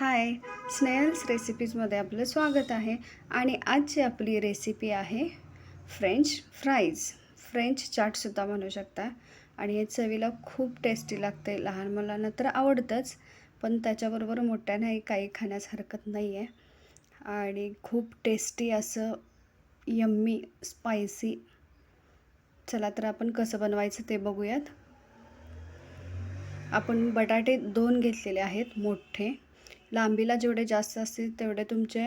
हाय, स्नेहल्स रेसिपीजमध्ये आपलं स्वागत आहे. आणि आजची आपली रेसिपी आहे फ्रेंच फ्राईज. फ्रेंच चाटसुद्धा म्हणू शकता. आणि हे चवीला खूप टेस्टी लागते. लहान मुलांना तर आवडतंच, पण त्याच्याबरोबर मोठ्यांनाही काही खाण्यास हरकत नाही आहे. आणि खूप टेस्टी असं यम्मी स्पायसी. चला तर आपण कसं बनवायचं ते बघूयात. आपण बटाटे 2 घेतलेले आहेत मोठे. लांबीला जेवढे जास्त असतील तेवढे तुमचे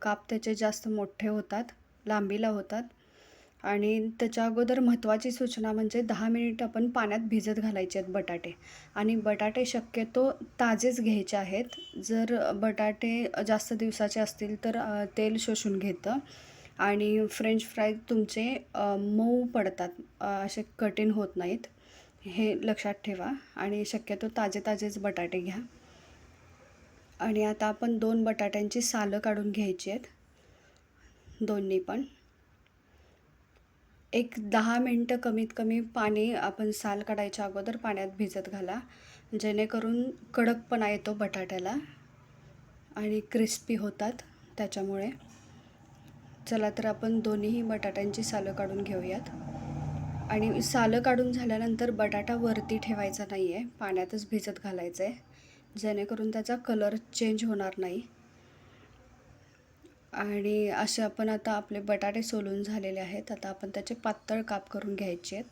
काप त्याचे जास्त मोठे होतात, लांबीला होतात. आणि त्याच्या अगोदर महत्त्वाची सूचना म्हणजे 10 मिनिट आपण पाण्यात भिजत घालायचे आहेत बटाटे. आणि बटाटे शक्यतो ताजेच घ्यायचे आहेत. जर बटाटे जास्त दिवसाचे असतील तर तेल शोषून घेतं आणि फ्रेंच फ्राईज तुमचे मऊ पडतात, असे कठीण होत नाहीत. हे लक्षात ठेवा. आणि शक्यतो ताजेच बटाटे घ्या. आणि आता आपण 2 बटाट्यांची सालं काढून घ्यायची आहेत, दोन्ही पण. एक 10 मिनटं कमीत कमी पाणी आपण साल काढायच्या अगोदर पाण्यात भिजत घाला, जेणेकरून कडकपणा येतो बटाट्याला आणि क्रिस्पी होतात त्याच्यामुळे. चला तर आपण दोन्हीही बटाट्यांची सालं काढून घेऊयात. आणि सालं काढून झाल्यानंतर बटाटा वरती ठेवायचा नाही आहे, पाण्यातच भिजत घालायचं आहे, जेणेकरून त्याचा कलर चेंज होणार नाही. आणि असे आपण आता आपले बटाटे सोलून झालेले आहेत. आता आपण त्याचे पातळ काप करून घ्यायचे आहेत.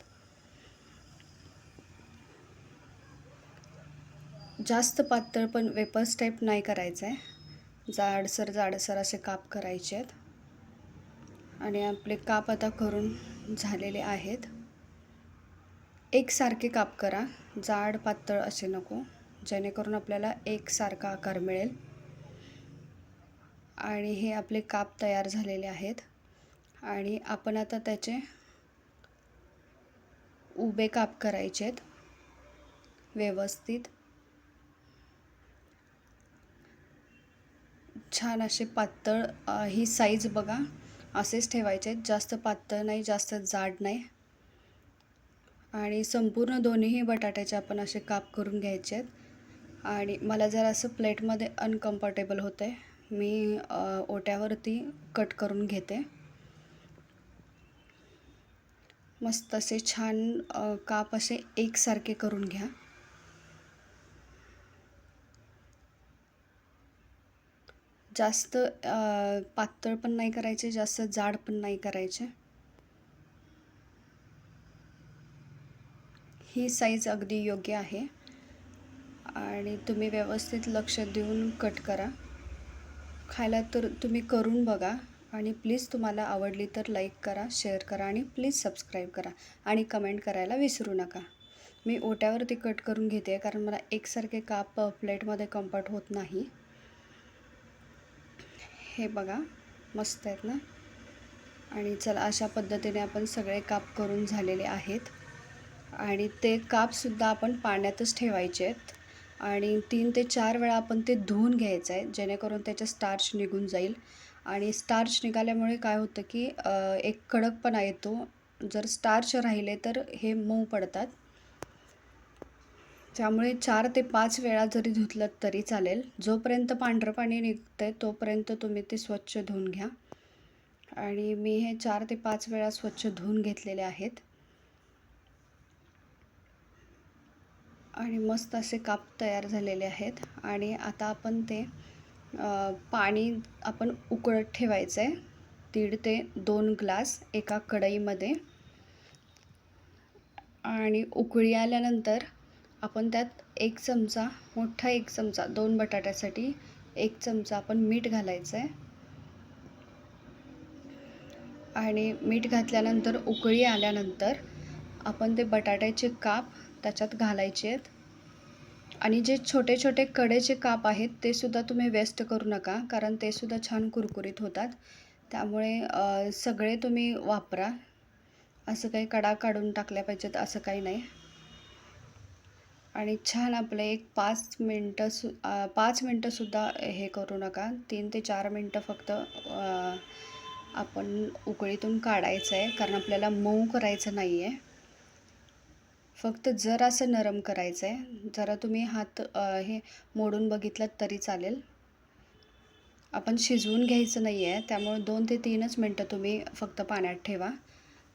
जास्त पातळ पण वेपर्स टाईप नाही करायचं आहे, जाडसर असे काप करायचे आहेत. आणि आपले काप आता करून झालेले आहेत. एकसारखे काप करा, जाड पातळ असे नको, जेणेकरून आपल्याला एकसारखा आकार मिळेल. आणि हे आपले काप तयार झालेले आहेत. आणि आपण आता त्याचे उभे काप करायचे आहेत व्यवस्थित, छान असे पातळ. ही साईज बघा, असेच ठेवायचे आहेत, जास्त पातळ नाही जास्त जाड नाही. आणि संपूर्ण दोन्हीही बटाट्याचे आपण असे काप करून घ्यायचे आहेत. आणि मला जरा असं प्लेटमध्ये अनकम्फर्टेबल होतं आहे, मी ओट्यावरती कट करून घेते. मस्त असे छान काप असे एकसारखे करून घ्या. जास्त पातळ पण नाही करायचे, जास्त जाड पण नाही करायचे. ही साईज अगदी योग्य आहे. आणि तुम्ही व्यवस्थित लक्ष देऊन कट करा. खायला तर तुम्ही करून बघा. आणि प्लीज तुम्हाला आवडली तर लाईक करा, शेअर करा आणि प्लीज सबस्क्राईब करा. आणि कमेंट करायला विसरू नका. मी ओट्यावरती कट करून घेते कारण मला एकसारखे काप प्लेटमध्ये कम्फर्ट होत नाही. हे बघा, मस्त आहेत ना. आणि चला, अशा पद्धतीने आपण सगळे काप करून झालेले आहेत. आणि ते कापसुद्धा आपण पाण्यातच ठेवायचे आहेत. आणि 3 ते 4 वेळा आपण ते धुवून घ्यायचं आहे, जेणेकरून त्याचं स्टार्च निघून जाईल. आणि स्टार्च निघाल्यामुळे काय होतं की एक कडकपणा येतो. जर स्टार्च राहिले तर हे मऊ पडतात. त्यामुळे 4 ते 5 वेळा जरी धुतलं तरी चालेल. जोपर्यंत पांढरं पाणी निघतंय तोपर्यंत तुम्ही ते स्वच्छ धुवून घ्या. आणि मी हे 4 ते 5 वेळा स्वच्छ धुवून घेतलेले आहेत. आणि मस्त असे काप तयार झालेले आहेत. आणि आता आपण ते पाणी आपण उकळत ठेवायचं आहे, 1.5 ते 2 ग्लास एका कढईमध्ये. आणि उकळी आल्यानंतर आपण त्यात 1 चमचा, मोठा 1 चमचा, 2 बटाट्यासाठी 1 चमचा आपण मीठ घालायचं आहे. आणि मीठ घातल्यानंतर उकळी आल्यानंतर आपण ते बटाट्याचे काप त्याच्यात घालायचे आहेत. आणि जे छोटे छोटे कडेचे काप आहेत ते सुद्धा तुम्ही वेस्ट करू नका, कारण ते सुद्धा छान कुरकुरीत होतात. त्यामुळे सगळे तुम्ही वापरा, असं काही कडा काढून टाकल्या पाहिजेत असं काही नाही. आणि छान आपलं एक 5 मिनटंसुद्धा हे करू नका, 3 ते 4 मिनटं फक्त आपण उकळीतून काढायचं आहे, कारण आपल्याला मऊ करायचं नाही आहे, फक्त जरासं नरम करायचं आहे. जरा तुम्ही हात हे मोडून बघितलं तरी चालेल. आपण शिजवून घ्यायचं नाही आहे, त्यामुळे 2 ते 3च मिनटं तुम्ही फक्त पाण्यात ठेवा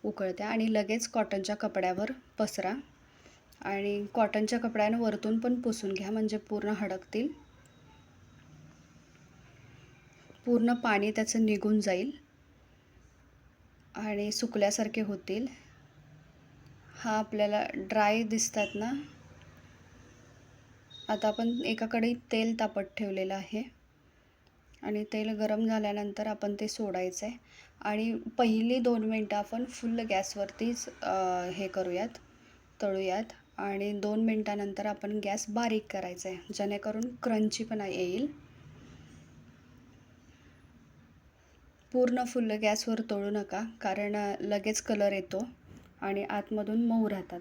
उकळत्या आणि लगेच कॉटनच्या कपड्यावर पसरा आणि कॉटनच्या कपड्यानं वरतून पण पुसून घ्या, म्हणजे पूर्ण हडकतील, पूर्ण पाणी त्याचं निघून जाईल आणि सुकल्यासारखे होतील. हा आपल्याला ड्राय दिसतात ना. आता आपण एका कढईत तेल तापत ठेवलेलं आहे आणि तेल गरम झाल्यानंतर आपण ते सोडायचं आहे आणि पहिली 2 मिनटं आपण फुल गॅसवरतीच हे करूयात, तळूयात आणि 2 मिनटानंतर आपण गॅस बारीक करायचा आहे, जेणेकरून क्रंचीपणा येईल. पूर्ण फुल गॅसवर तळू नका, कारण लगेच कलर येतो आणि आतमधून मऊ राहतात.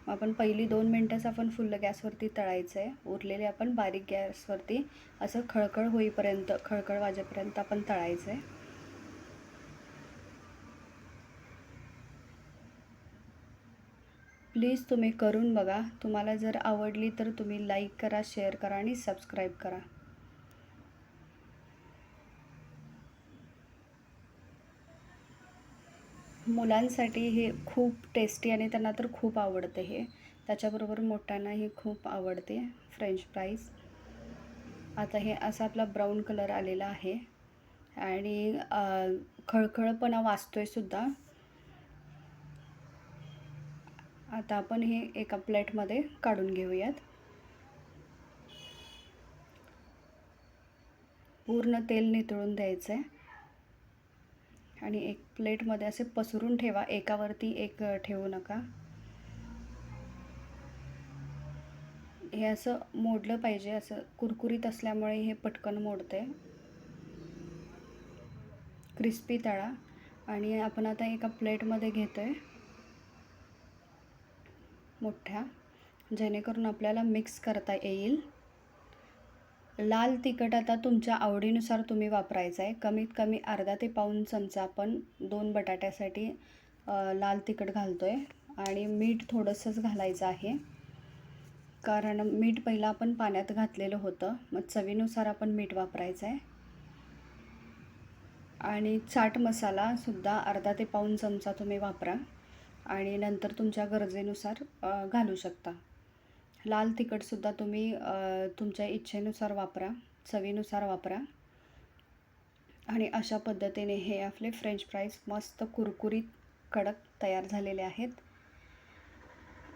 आपण पहिली 2 मिनटंच आपण फुल गॅसवरती तळायचं आहे, उरलेले आपण बारीक गॅसवरती असं खळखळ होईपर्यंत, खळखळ वाजेपर्यंत आपण तळायचं आहे. प्लीज तुम्ही करून बघा. तुम्हाला जर आवडली तर तुम्ही लाईक करा, शेअर करा आणि सबस्क्राईब करा. मुलांसाठी हे खूप टेस्टी आणि त्यांना तर खूप आवडते हे. त्याच्याबरोबर मोठ्यांनाही खूप आवडते फ्रेंच फ्राईज. आता हे असा आपला ब्राऊन कलर आलेला आहे आणि खळखळपणा वाजतोय सुद्धा. आता आपण हे एका प्लेटमध्ये काढून घेऊयात. पूर्ण तेल नितळून द्यायचं आहे आणि एक प्लेटमध्ये असे पसरून ठेवा, एकावरती एक ठेवू नका. हे असं मोडलं पाहिजे, असं कुरकुरीत असल्यामुळे हे पटकन मोडते. क्रिस्पी तळा आणि आपण आता एका प्लेटमध्ये घेतोय मोठ्या, जेणेकरून आपल्याला मिक्स करता येईल. लाल तिखट आता तुमच्या आवडीनुसार तुम्ही वापरायचं आहे. कमीत कमी अर्धा ते पाऊण चमचा आपण 2 बटाट्यासाठी लाल तिखट घालतोय आणि मीठ थोडंसंच घालायचं आहे, कारण मीठ पहिलं आपण पाण्यात घातलेलं होतं. मग चवीनुसार आपण मीठ वापरायचं आहे आणि चाट मसालासुद्धा अर्धा ते पाऊण चमचा तुम्ही वापरा आणि नंतर तुमच्या गरजेनुसार घालू शकता. लाल तिखटसुद्धा तुम्ही तुमच्या इच्छेनुसार वापरा, चवीनुसार वापरा. आणि अशा पद्धतीने हे आपले फ्रेंच फ्राईज मस्त कुरकुरीत कडक तयार झालेले आहेत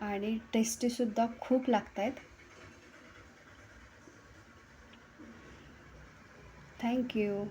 आणि टेस्टीसुद्धा खूप लागत आहेत. थँक्यू.